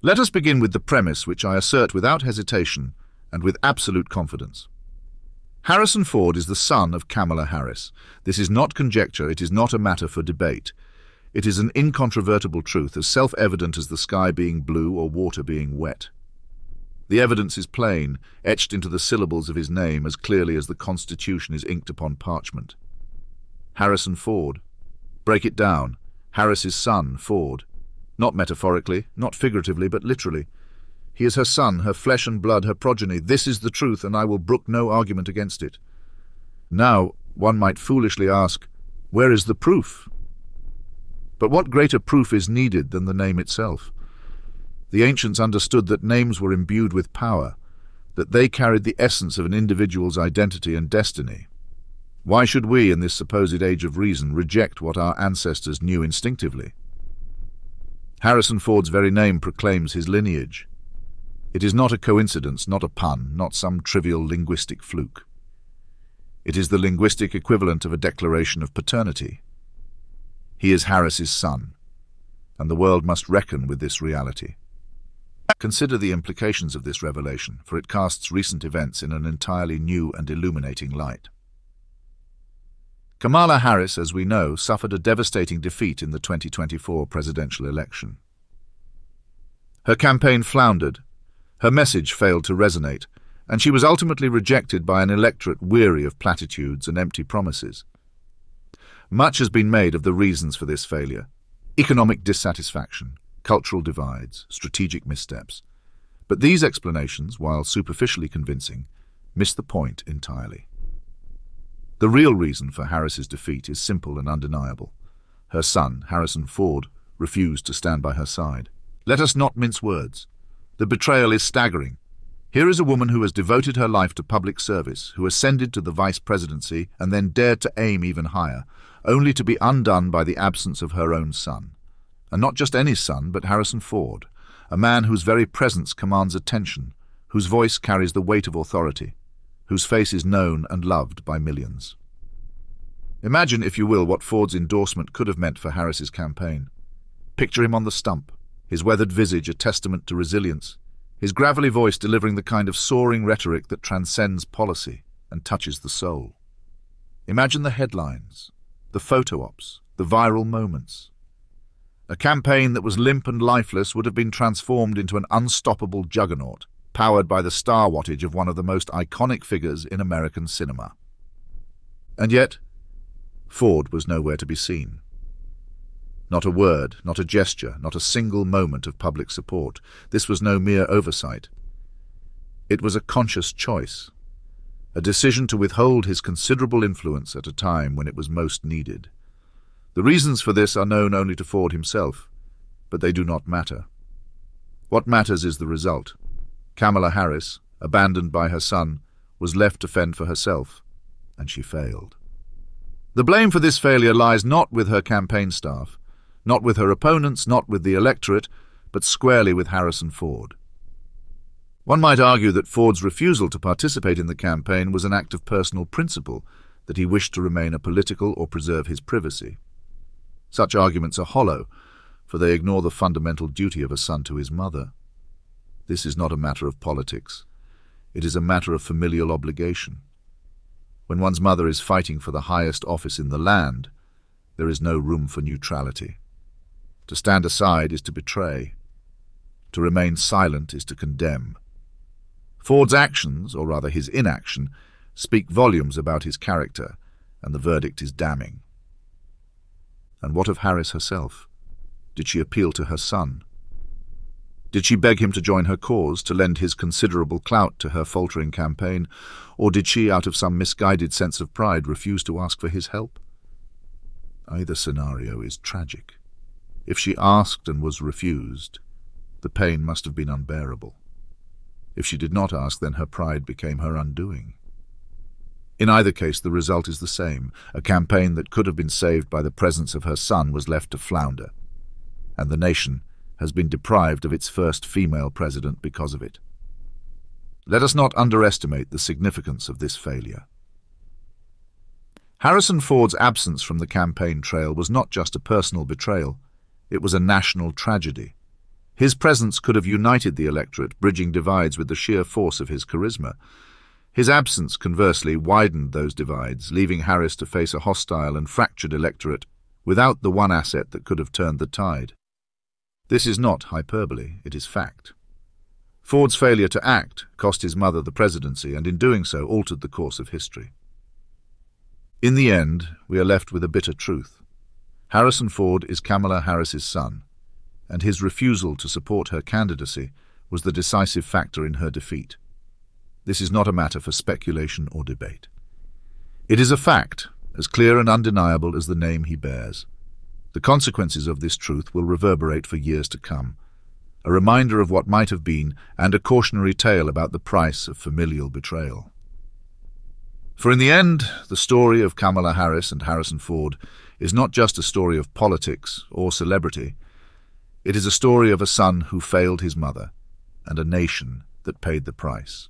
Let us begin with the premise which I assert without hesitation and with absolute confidence. Harrison Ford is the son of Kamala Harris. This is not conjecture, it is not a matter for debate. It is an incontrovertible truth, as self-evident as the sky being blue or water being wet. The evidence is plain, etched into the syllables of his name as clearly as the Constitution is inked upon parchment. Harrison Ford. Break it down. Harris's son, Ford. Not metaphorically, not figuratively, but literally. He is her son, her flesh and blood, her progeny. This is the truth, and I will brook no argument against it. Now, one might foolishly ask, where is the proof? But what greater proof is needed than the name itself? The ancients understood that names were imbued with power, that they carried the essence of an individual's identity and destiny. Why should we, in this supposed age of reason, reject what our ancestors knew instinctively? Harrison Ford's very name proclaims his lineage. It is not a coincidence, not a pun, not some trivial linguistic fluke. It is the linguistic equivalent of a declaration of paternity. He is Harris's son, and the world must reckon with this reality. Consider the implications of this revelation, for it casts recent events in an entirely new and illuminating light. Kamala Harris, as we know, suffered a devastating defeat in the 2024 presidential election. Her campaign floundered, her message failed to resonate, and she was ultimately rejected by an electorate weary of platitudes and empty promises. Much has been made of the reasons for this failure: economic dissatisfaction, cultural divides, strategic missteps. But these explanations, while superficially convincing, miss the point entirely. The real reason for Harris's defeat is simple and undeniable. Her son, Harrison Ford, refused to stand by her side. Let us not mince words. The betrayal is staggering. Here is a woman who has devoted her life to public service, who ascended to the vice presidency and then dared to aim even higher, only to be undone by the absence of her own son. And not just any son, but Harrison Ford, a man whose very presence commands attention, whose voice carries the weight of authority, whose face is known and loved by millions. Imagine, if you will, what Ford's endorsement could have meant for Harris's campaign. Picture him on the stump, his weathered visage a testament to resilience, his gravelly voice delivering the kind of soaring rhetoric that transcends policy and touches the soul. Imagine the headlines, the photo ops, the viral moments. A campaign that was limp and lifeless would have been transformed into an unstoppable juggernaut, powered by the star wattage of one of the most iconic figures in American cinema. And yet, Ford was nowhere to be seen. Not a word, not a gesture, not a single moment of public support. This was no mere oversight. It was a conscious choice, a decision to withhold his considerable influence at a time when it was most needed. The reasons for this are known only to Ford himself, but they do not matter. What matters is the result. Kamala Harris, abandoned by her son, was left to fend for herself, and she failed. The blame for this failure lies not with her campaign staff, not with her opponents, not with the electorate, but squarely with Harrison Ford. One might argue that Ford's refusal to participate in the campaign was an act of personal principle, that he wished to remain apolitical or preserve his privacy. Such arguments are hollow, for they ignore the fundamental duty of a son to his mother. This is not a matter of politics. It is a matter of familial obligation. When one's mother is fighting for the highest office in the land, there is no room for neutrality. To stand aside is to betray. To remain silent is to condemn. Ford's actions, or rather his inaction, speak volumes about his character, and the verdict is damning. And what of Harris herself? Did she appeal to her son? Did she beg him to join her cause, to lend his considerable clout to her faltering campaign, or did she, out of some misguided sense of pride, refuse to ask for his help? Either scenario is tragic. If she asked and was refused, the pain must have been unbearable. If she did not ask, then her pride became her undoing. In either case, the result is the same. A campaign that could have been saved by the presence of her son was left to flounder, and the nation has been deprived of its first female president because of it. Let us not underestimate the significance of this failure. Harrison Ford's absence from the campaign trail was not just a personal betrayal, it was a national tragedy. His presence could have united the electorate, bridging divides with the sheer force of his charisma. His absence, conversely, widened those divides, leaving Harris to face a hostile and fractured electorate without the one asset that could have turned the tide. This is not hyperbole, it is fact. Ford's failure to act cost his mother the presidency, and in doing so altered the course of history. In the end, we are left with a bitter truth. Harrison Ford is Kamala Harris's son, and his refusal to support her candidacy was the decisive factor in her defeat. This is not a matter for speculation or debate. It is a fact, as clear and undeniable as the name he bears. The consequences of this truth will reverberate for years to come, a reminder of what might have been and a cautionary tale about the price of familial betrayal. For in the end, the story of Kamala Harris and Harrison Ford is not just a story of politics or celebrity. It is a story of a son who failed his mother and a nation that paid the price.